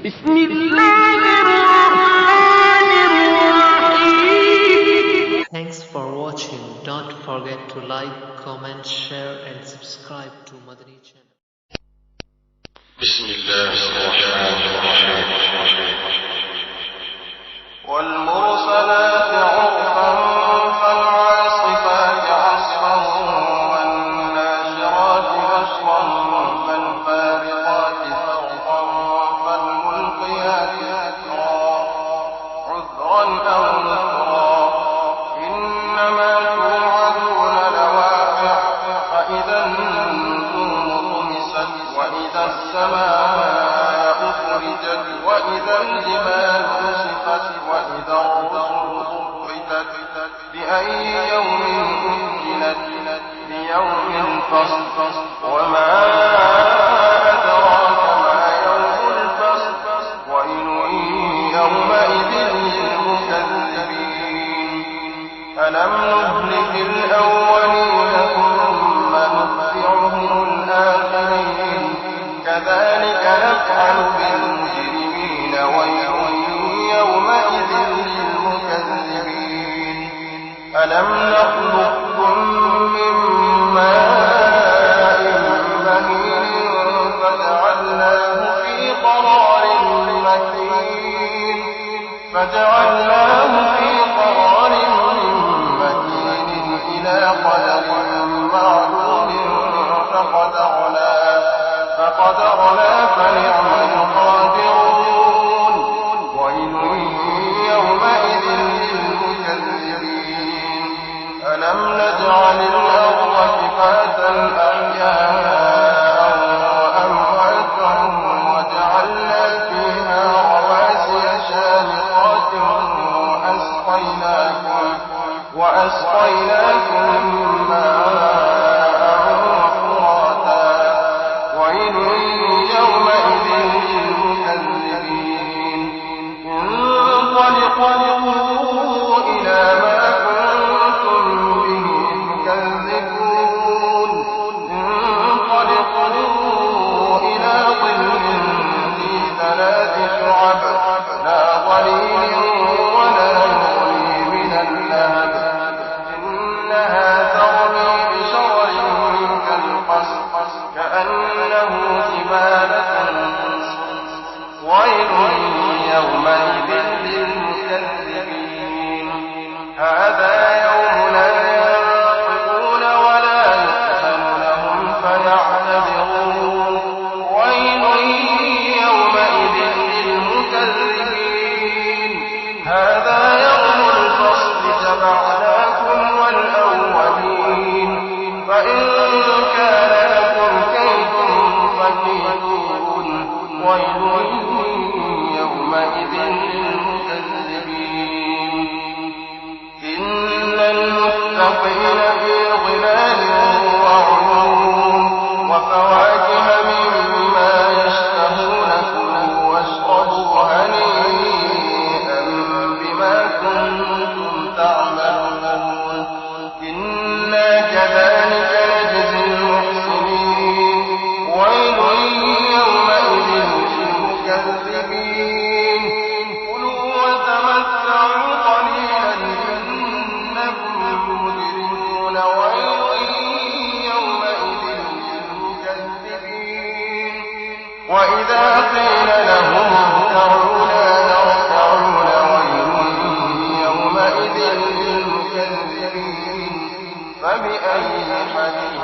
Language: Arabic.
بسم الله الرحمن الرحيم. Thanks for watching. Don't forget to like, comment, share and subscribe to Madani channel. بسم الله الرحمن الرحيم. والمرسلات عرفا فالعاصفات عصفا والناشرات نشرا فالفارقات فرقا فالملقيات ذكرا عذرا أو نذرا إنما توعدون لواقع فإذا النجوم طمست وإذا السماء فرجت وإذا الجبال نسفت وإذا الرسل أقتت لأي يوم أجلت ليوم الفصل وما أدراك ما يوم الفصل ويل يومئذ للمكذبين ألم نهلك الأولين ثم نتبعهم الآخرين كذلك نفعل بالمجرمين ويل يومئذ للمكذبين ألم نخلقكم من ماء مهين فجعلناه في قرار مكين إلى قدر معلوم فقدرنا فنعم القادرون ويل يومئذ للمكذبين ألم نجعل الأرض كفاتا أحياء وأمواتا وجعلنا فيها رواسي شامخات وأسقيناكم ماء فراتا ويل يومئذ للمكذبين انطلقوا إلى ما كنتم به تكذبون انطلقوا إلى ظل ذي ثلاث شعب لا ظليل ولا يغني من اللهب إنها ترمي بشرر كالقصر كأنه جبالة ويل يومئذ للمكذبين هذا يوم لا ينطقون ولا يؤذن لهم فيعتذرون ويل يومئذ للمكذبين هذا يوم الفصل جمعناكم والأولين فإن كان لكم كيد فكيدون ويل يومئذ للمكذبين إن المتقين في ظلال وعيون وفواكه مما يشتهون كلوا واشربوا هنيئا بما كنتم تعملون إنا كذلك نجزي المحسنين ويل يومئذ للمكذبين كلوا وتمتعوا قليلا إنكم مجرمون ويل يومئذ للمكذبين وإذا قيل لهم اركعوا لا يركعون ويل يومئذ للمكذبين فبأي حديث